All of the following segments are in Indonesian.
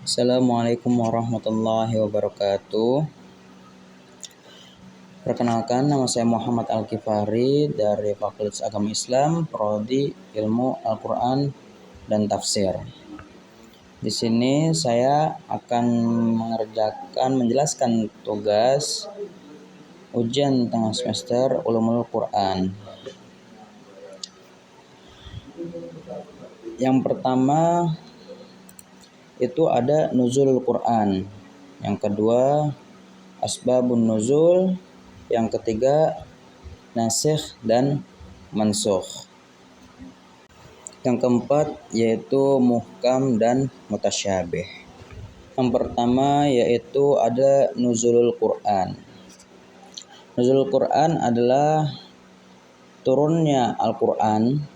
Assalamualaikum warahmatullahi wabarakatuh. Perkenalkan, nama saya Muhammad Al-Kifari dari Fakultas Agama Islam, Prodi Ilmu Al-Quran dan Tafsir. Di sini saya akan menjelaskan tugas ujian tengah semester Ulumul Quran. Yang pertama itu ada nuzulul Quran. Yang kedua asbabun nuzul. Yang ketiga nasikh dan mansukh. Yang keempat yaitu muhkam dan mutasyabih. Yang pertama yaitu ada nuzulul Quran. Nuzulul Quran adalah turunnya Al-Quran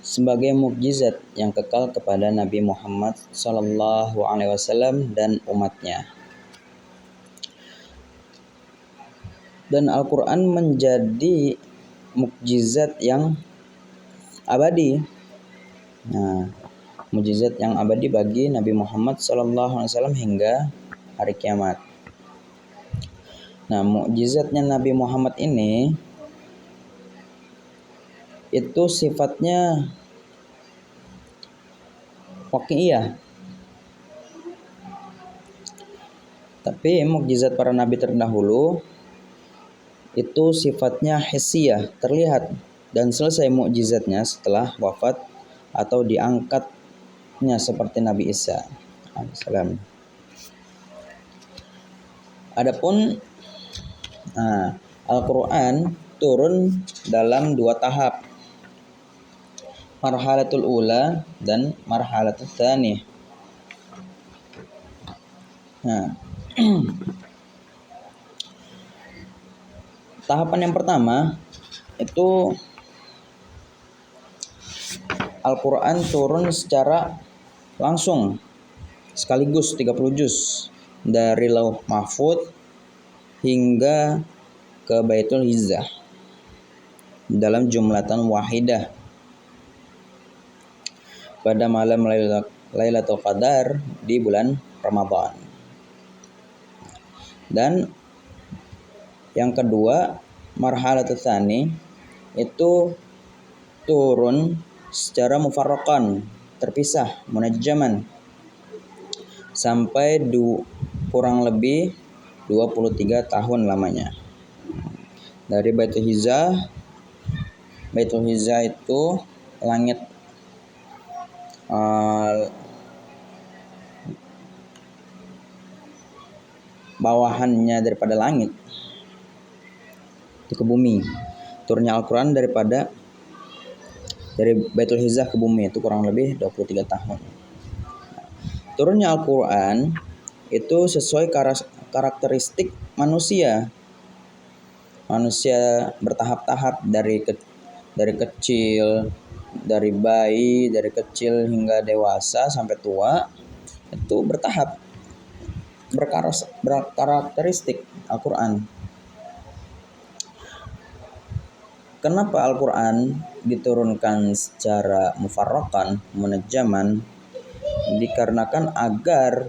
sebagai mukjizat yang kekal kepada Nabi Muhammad SAW dan umatnya. Dan Al-Quran menjadi mukjizat yang abadi. Mukjizat yang abadi bagi Nabi Muhammad SAW hingga hari kiamat. Mukjizatnya Nabi Muhammad ini itu sifatnya waqi'iyah. Tapi mukjizat para nabi terdahulu itu sifatnya hissiyah, terlihat dan selesai mukjizatnya setelah wafat atau diangkatnya seperti Nabi Isa alaihissalam. Adapun Al-Quran turun dalam 2 tahap, marhalatul ula dan marhalatul tsaniyah. Tahapan yang pertama itu Al-Quran turun secara langsung sekaligus 30 juz dari Lauh Mahfuz hingga ke Baitul Izzah dalam jumlatan wahidah pada malam Lailatul Qadar di bulan Ramadan. Dan yang kedua, marhalatul tsani itu turun secara mufarraqan, terpisah, munajjaman sampai kurang lebih 23 tahun lamanya. Dari Baitul Izzah itu langit bawahannya daripada langit itu ke bumi. Turunnya Al-Quran dari Baitul Izzah ke bumi itu kurang lebih 23 tahun. Turunnya Al-Quran itu sesuai karakteristik manusia. Manusia bertahap-tahap dari kecil, dari bayi, dari kecil hingga dewasa sampai tua, itu bertahap, berkarakteristik Al-Quran. Kenapa Al-Quran diturunkan secara mufarraqan, munajjaman? Dikarenakan agar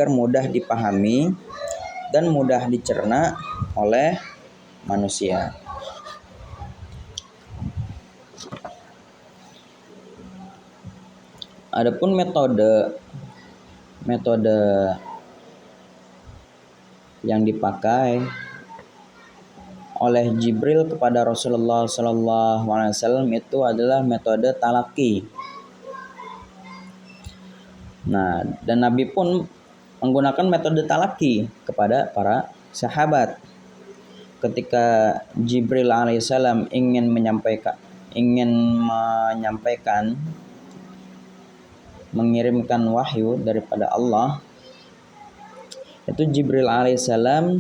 mudah dipahami dan mudah dicerna oleh manusia. Adapun metode yang dipakai oleh Jibril kepada Rasulullah SAW itu adalah metode talaqi. Dan Nabi pun menggunakan metode talaqi kepada para sahabat. Ketika Jibril alaihissalam ingin mengirimkan wahyu daripada Allah, itu Jibril alaihissalam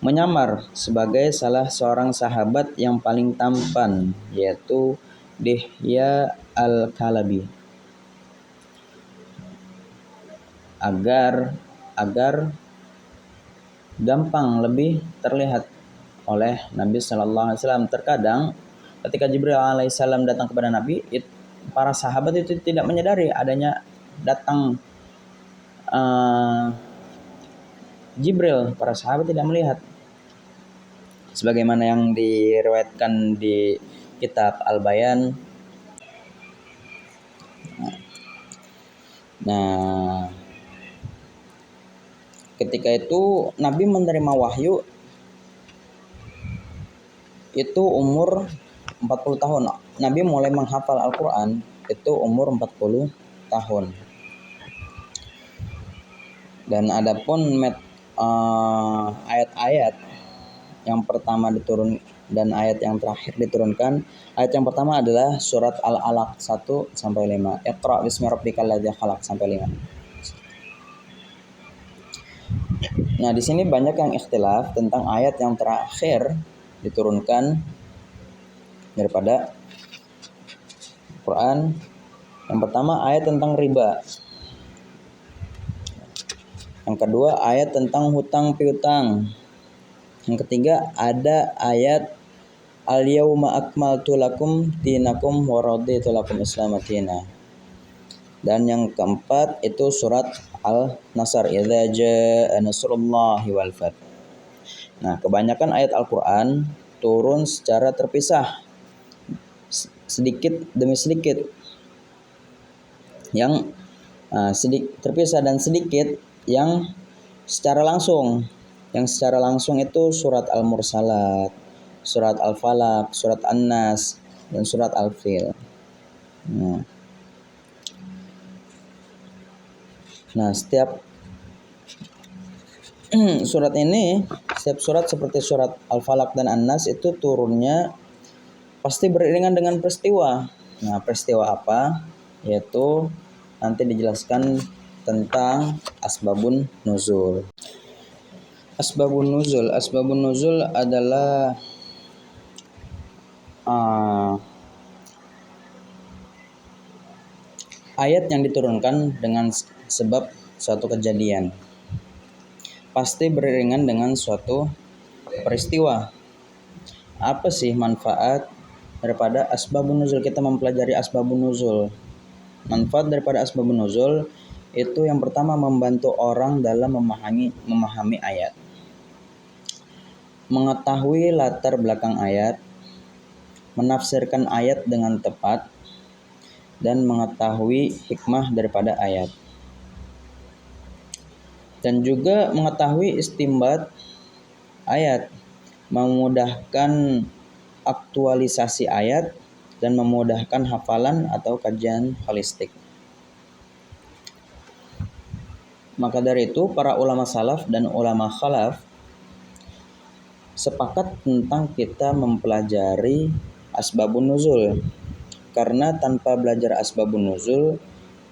menyamar sebagai salah seorang sahabat yang paling tampan, yaitu Dihya al-Kalabi, agar gampang lebih terlihat oleh Nabi Sallallahu Alaihi Wasallam. Terkadang ketika Jibril Alaihissalam datang kepada Nabi, para sahabat itu tidak menyadari adanya datang Jibril. Para sahabat tidak melihat, sebagaimana yang diriwayatkan di kitab Al-Bayan. Nah, ketika itu Nabi menerima wahyu itu umur 40 tahun. Nabi mulai menghafal Al-Quran itu umur 40 tahun. Dan adapun ayat-ayat yang pertama diturun dan ayat yang terakhir diturunkan, ayat yang pertama adalah surat Al-Alaq 1 sampai 5. Iqra bismi rabbikal ladzi khalaq sampai 5. Nah, di sini banyak yang ikhtilaf tentang ayat yang terakhir diturunkan daripada Quran. Yang pertama ayat tentang riba. Yang kedua ayat tentang hutang piutang. Yang ketiga ada ayat al-yauma akmaltu lakum dinakum wa raditu lakum Islam madina. Dan yang keempat itu surat Al-Nasr, idza jaa nasrullahi wal fath. Nah, kebanyakan ayat Al-Qur'an turun secara terpisah, sedikit demi sedikit. Yang terpisah dan sedikit yang secara langsung. Yang secara langsung itu surat Al-Mursalat, surat Al-Falaq, surat An-Nas, dan surat Al-Fil. Nah, setiap surat ini, setiap surat seperti surat Al-Falaq dan An-Nas itu turunnya pasti beriringan dengan peristiwa. Nah, peristiwa apa? Yaitu nanti dijelaskan tentang asbabun nuzul. Asbabun nuzul adalah ayat yang diturunkan dengan sebab suatu kejadian. Pasti beriringan dengan suatu peristiwa. Apa sih manfaat daripada asbabun nuzul? Kita mempelajari asbabun nuzul. Manfaat daripada asbabun nuzul itu yang pertama membantu orang dalam memahami ayat. Mengetahui latar belakang ayat, menafsirkan ayat dengan tepat, dan mengetahui hikmah daripada ayat. Dan juga mengetahui istimbat ayat, memudahkan aktualisasi ayat, dan memudahkan hafalan atau kajian holistik. Maka dari itu para ulama salaf dan ulama khalaf sepakat tentang kita mempelajari asbabun nuzul. Karena tanpa belajar asbabun nuzul,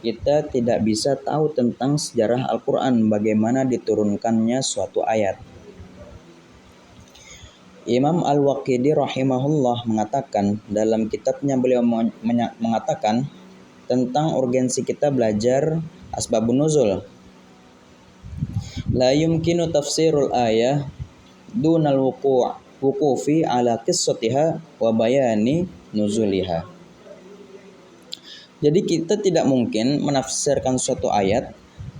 kita tidak bisa tahu tentang sejarah Al-Quran, bagaimana diturunkannya suatu ayat. Imam Al-Waqidi rahimahullah mengatakan, dalam kitabnya beliau mengatakan tentang urgensi kita belajar asbabun nuzul. La yumkinu tafsirul ayah dunal wuqufi ala qissatiha wa bayani nuzuliha. Jadi kita tidak mungkin menafsirkan suatu ayat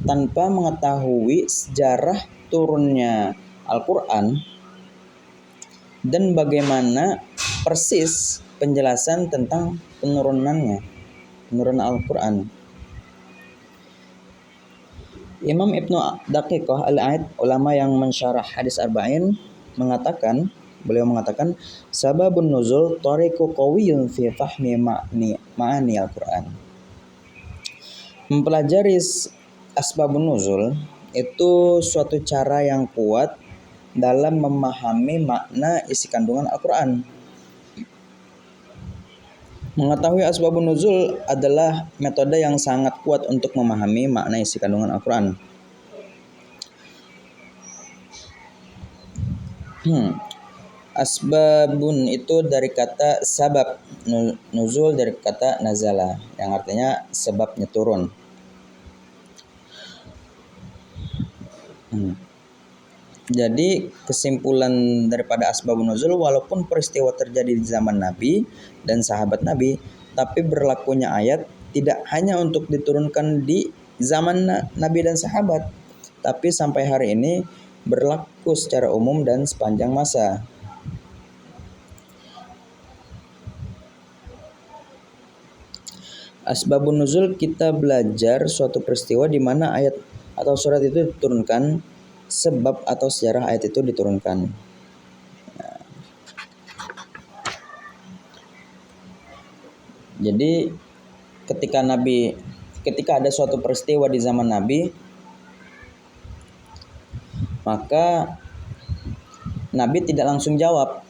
tanpa mengetahui sejarah turunnya Al-Quran dan bagaimana persis penjelasan tentang penurunan Al-Quran. Imam Ibnu Daqiqah Al-Aid, ulama yang mensyarah hadis arba'in, beliau mengatakan sababun nuzul tariqu qawiyyun fi fahmi ma'ani Al-Quran. Mempelajari asbabun nuzul itu suatu cara yang kuat dalam memahami makna isi kandungan Al-Quran. Mengetahui asbabun nuzul adalah metode yang sangat kuat untuk memahami makna isi kandungan Al-Quran. Asbabun itu dari kata sabab, nuzul dari kata nazala, yang artinya sebabnya turun. Jadi kesimpulan daripada asbabun nuzul, walaupun peristiwa terjadi di zaman Nabi dan sahabat Nabi, tapi berlakunya ayat tidak hanya untuk diturunkan di zaman Nabi dan sahabat, tapi sampai hari ini berlaku secara umum dan sepanjang masa. Asbabun nuzul, kita belajar suatu peristiwa di mana ayat atau surat itu diturunkan, sebab atau sejarah ayat itu diturunkan. Jadi ketika ada suatu peristiwa di zaman Nabi, maka Nabi tidak langsung jawab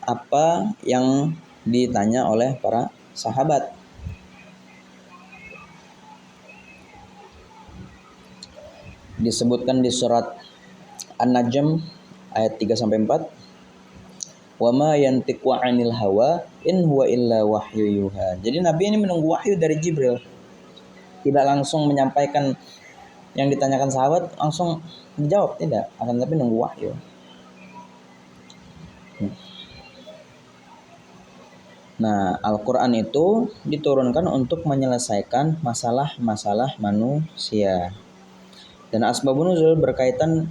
apa yang ditanya oleh para sahabat. Disebutkan di surat An-Najm ayat 3 sampai 4. Wa ma yantiqu 'anil hawa in huwa illa wahyu yuha. Jadi Nabi ini menunggu wahyu dari Jibril. Tidak langsung menyampaikan yang ditanyakan sahabat langsung dijawab, tidak, akan tapi nunggu wahyu. Nah, Al-Qur'an itu diturunkan untuk menyelesaikan masalah-masalah manusia. Dan asbabun nuzul berkaitan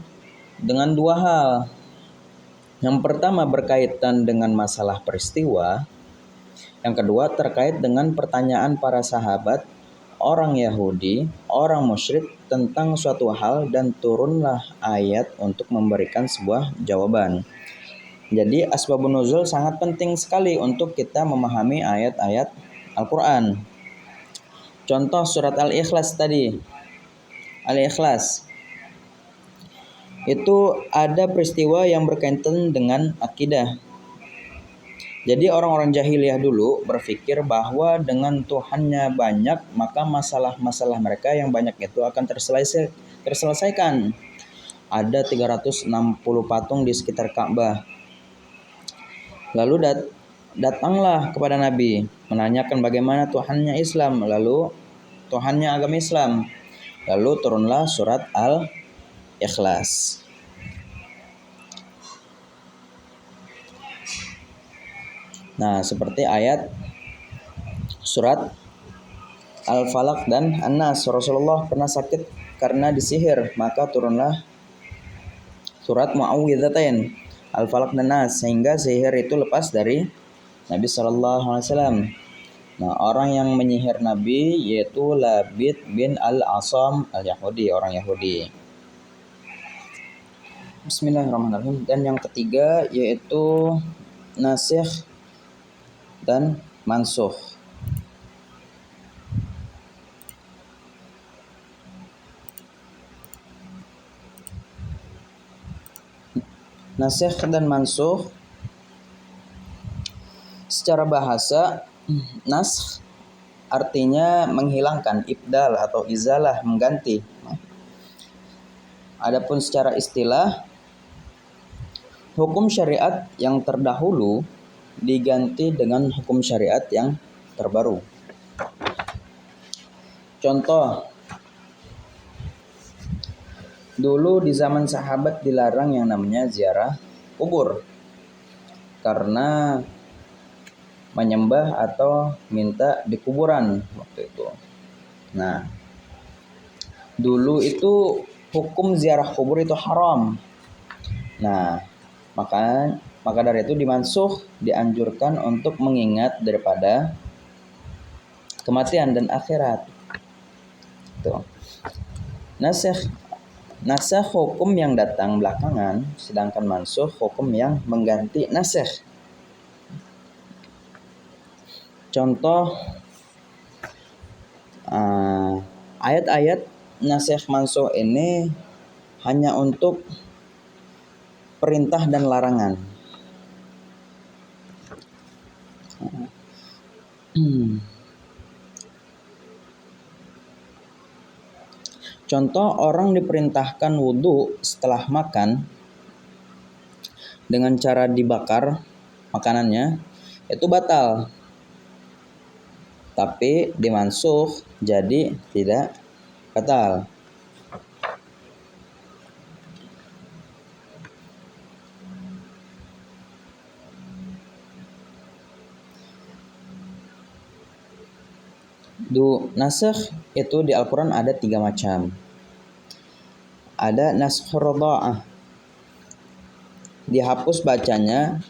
dengan dua hal. Yang pertama berkaitan dengan masalah peristiwa. Yang kedua terkait dengan pertanyaan para sahabat, orang Yahudi, orang musyrik tentang suatu hal, dan turunlah ayat untuk memberikan sebuah jawaban. Jadi asbabun nuzul sangat penting sekali untuk kita memahami ayat-ayat Al-Quran. Contoh surat Al-Ikhlas tadi. Al-Ikhlas itu ada peristiwa yang berkaitan dengan akidah. Jadi orang-orang jahiliyah dulu berpikir bahwa dengan Tuhannya banyak, maka masalah-masalah mereka yang banyak itu akan terselesaikan. Ada 360 patung di sekitar Ka'bah. Lalu datanglah kepada Nabi menanyakan bagaimana Tuhannya Islam, lalu Tuhannya agama Islam. Lalu turunlah surat Al-Ikhlas. Nah, seperti ayat surat Al-Falaq dan An-Nas. Rasulullah pernah sakit karena disihir, maka turunlah surat Muawwidzatain, Al-Falaq dan Nas, sehingga sihir itu lepas dari Nabi sallallahu alaihi wasallam. Nah, orang yang menyihir Nabi yaitu Labid bin Al-Asam Al-Yahudi, orang Yahudi. Bismillahirrahmanirrahim. Dan yang ketiga yaitu nasikh dan mansukh. Nasikh dan mansukh secara bahasa, naskh artinya menghilangkan, ibdal atau izalah, mengganti. Adapun secara istilah, hukum syariat yang terdahulu diganti dengan hukum syariat yang terbaru. Contoh, dulu di zaman sahabat dilarang yang namanya ziarah kubur karena menyembah atau minta di kuburan waktu itu. Nah, dulu itu hukum ziarah kubur itu haram. Nah, maka dari itu dimansuh, dianjurkan untuk mengingat daripada kematian dan akhirat. Tuh. Nasikh hukum yang datang belakangan, sedangkan mansuh hukum yang mengganti nasikh. Contoh ayat-ayat nasikh mansuh ini hanya untuk perintah dan larangan. Contoh, orang diperintahkan wudhu setelah makan dengan cara dibakar makanannya, itu batal. Tapi dimansuh jadi tidak batal. Nasakh itu di Al-Quran ada 3 macam. Ada naskhur radha'ah, dihapus bacanya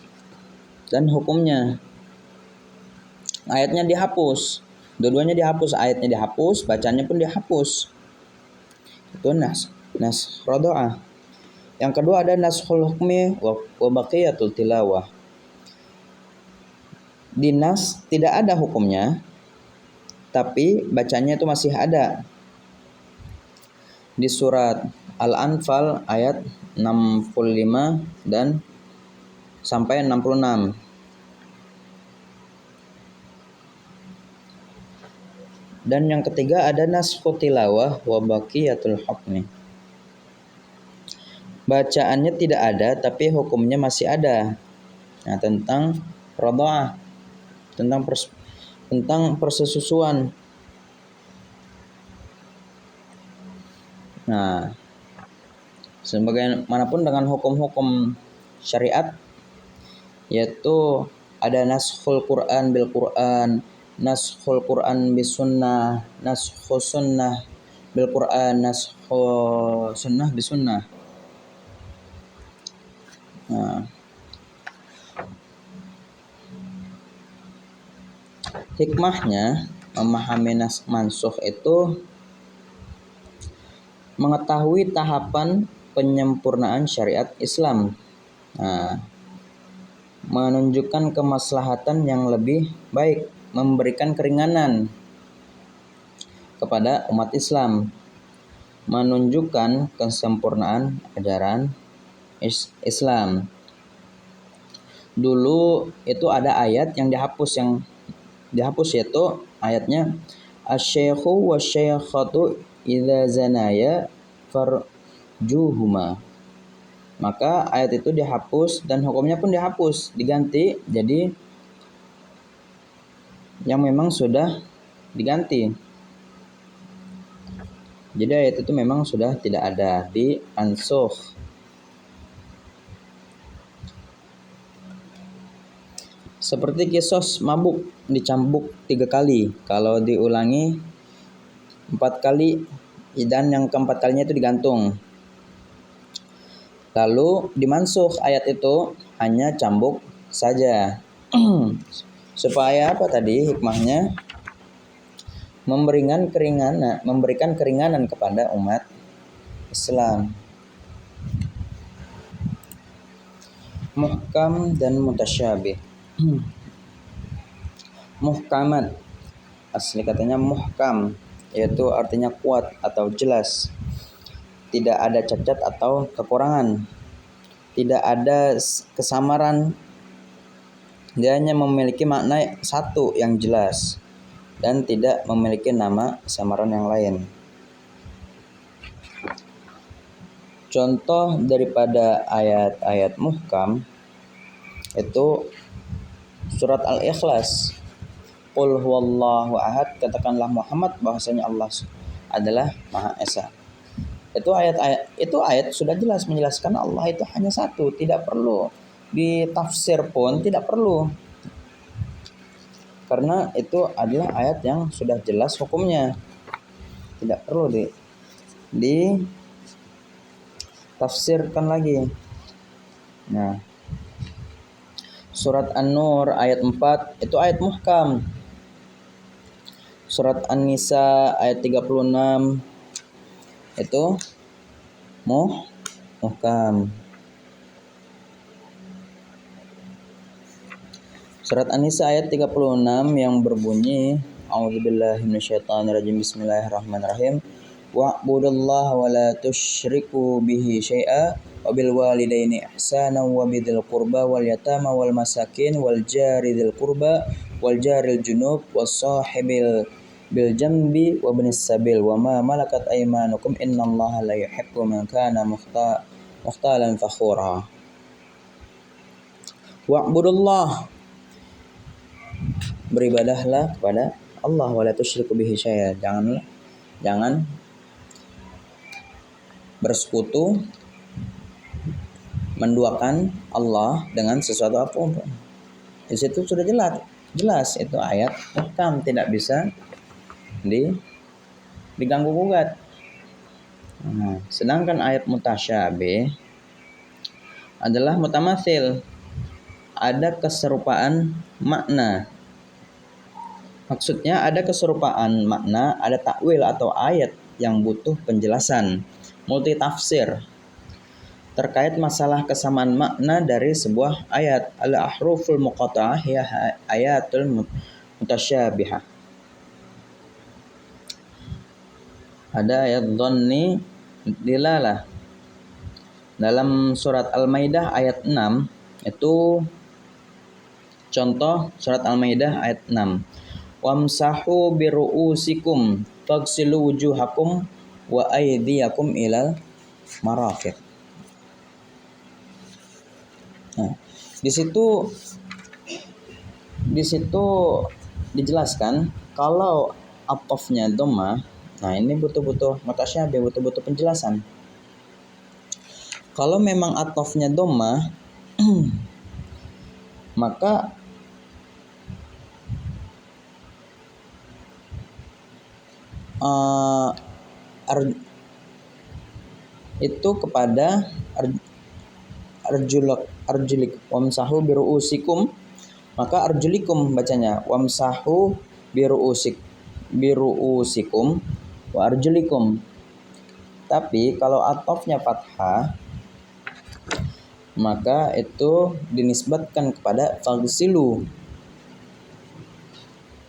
dan hukumnya. Ayatnya dihapus, dua-duanya dihapus, ayatnya dihapus, bacanya pun dihapus. Itu nasakh radha'ah. Yang kedua ada naskhul hukmi wa baqiyatul tilawah. Dinas tidak ada hukumnya, tapi bacanya itu masih ada. Di surat Al-Anfal ayat 65 dan sampai 66. Dan yang ketiga ada naskhu tilawah wa baqiyatul hukmi. Bacaannya tidak ada tapi hukumnya masih ada. Nah, tentang radha'ah, tentang persesusuan. Nah, sebagaimanapun dengan hukum-hukum syariat, yaitu ada naskhul Quran bil Quran, naskhul Quran bis sunnah, naskhul sunnah bil Quran, naskhul sunnah bis sunnah. Nah, hikmahnya memahami mansukh itu mengetahui tahapan penyempurnaan syariat Islam. Nah, menunjukkan kemaslahatan yang lebih baik, memberikan keringanan kepada umat Islam, menunjukkan kesempurnaan ajaran Islam. Dulu itu ada ayat yang dihapus yaitu ayatnya asy-syaikhu wasy-syaikhatu idza zanaya farjuhuma. Maka ayat itu dihapus dan hukumnya pun dihapus, diganti jadi yang memang sudah diganti. Jadi ayat itu memang sudah tidak ada, di ansukh. Seperti kisos mabuk, dicambuk 3 kali, kalau diulangi 4 kali dan yang keempat kalinya itu digantung. Lalu dimansukh ayat itu hanya cambuk saja. Supaya apa tadi hikmahnya? Memberikan keringanan kepada umat Islam. Muhkam dan mutasyabih. Muhkamat, asli katanya muhkam, yaitu artinya kuat atau jelas, tidak ada cacat atau kekurangan, tidak ada kesamaran, dia hanya memiliki makna satu yang jelas dan tidak memiliki nama samaran yang lain. Contoh daripada ayat-ayat muhkam itu surat Al-Ikhlas. Qul huwallahu ahad, katakanlah Muhammad bahwasanya Allah adalah Maha Esa. Itu ayat sudah jelas menjelaskan Allah itu hanya satu, tidak perlu ditafsir pun tidak perlu. Karena itu adalah ayat yang sudah jelas hukumnya. Tidak perlu ditafsirkan lagi. Nah, surat An-Nur ayat 4 itu ayat muhkam. Surat An-Nisa ayat 36 itu muhkam. Surat An-Nisa ayat 36 yang berbunyi A'udzubillahi minasyaitonirrajim, bismillahirrahmanirrahim. Wa'budullaha wa la tusyriku bihi syai'a wa bil walidaini ihsana wa bidzil qurba wal yatama wal masakin wal jari dzil qurba wal jaril junub was sahibil bil jambi wa ibnis sabil wa ma malakat aymanukum innallaha la yuhibbu man kana mukhtalan fakhura. Wa'budullah, beribadahlah kepada Allah, wa la tusyriku bihi syai'a, jangan bersekutu, menduakan Allah dengan sesuatu apapun. Di situ sudah jelas itu ayat muhkam, tidak bisa diganggu gugat. Nah, sedangkan ayat mutasyabih adalah mutamatsil, ada keserupaan makna. Maksudnya ada keserupaan makna, ada takwil atau ayat yang butuh penjelasan, multitafsir terkait masalah kesamaan makna dari sebuah ayat. Al-ahruful muqatta'ah ya ayatul mutasyabihah. Ada ayat dhanni dilalah. Dalam surat Al-Maidah ayat 6 itu contoh surat Al-Maidah ayat 6. Wamsahu biru'usikum faghsilu wujuhakum wa aydiyakum ilal marafiq. Nah, di situ dijelaskan kalau atofnya dhamma. Nah, ini butuh mutasyabih, butuh penjelasan. Kalau memang atofnya dhamma maka itu kepada arjulik wamsahu biruusikum, maka arjulikum bacanya wamsahu biruusikum wa arjulikum. Tapi kalau atofnya fathah maka itu dinisbatkan kepada faghsilu,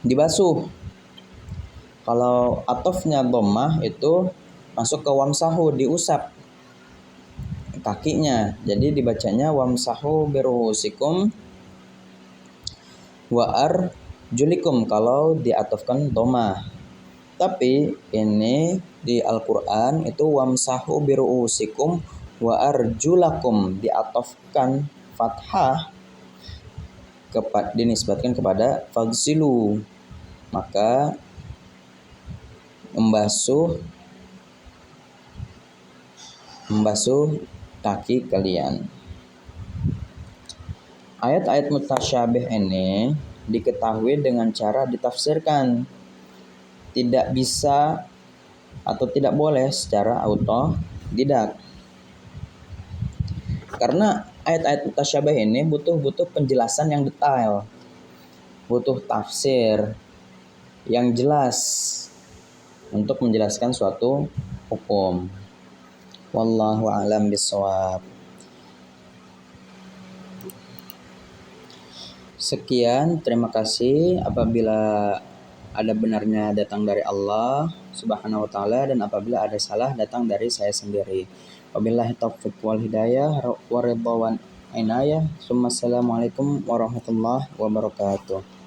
dibasuh. Kalau atofnya dhammah itu masuk ke wamsahu, diusap kakinya. Jadi dibacanya wamsahu biruusikum wa arjulikum kalau diatofkan dhammah. Tapi ini di Al-Qur'an itu wamsahu biruusikum wa arjulakum diatofkan fathah, dinisbatkan kepada faghsilu, maka membasuh kaki kalian. Ayat-ayat mutasyabih ini diketahui dengan cara ditafsirkan. Tidak bisa atau tidak boleh secara autodidak. Karena ayat-ayat mutasyabih ini butuh penjelasan yang detail. Butuh tafsir yang jelas untuk menjelaskan suatu hukum. Wallahu a'lam bishawab. Sekian, terima kasih. Apabila ada benarnya datang dari Allah Subhanahu wa taala, dan apabila ada salah datang dari saya sendiri. Wabillahi taufiq wal hidayah wa ridwan inayah. Assalamualaikum warahmatullahi wabarakatuh.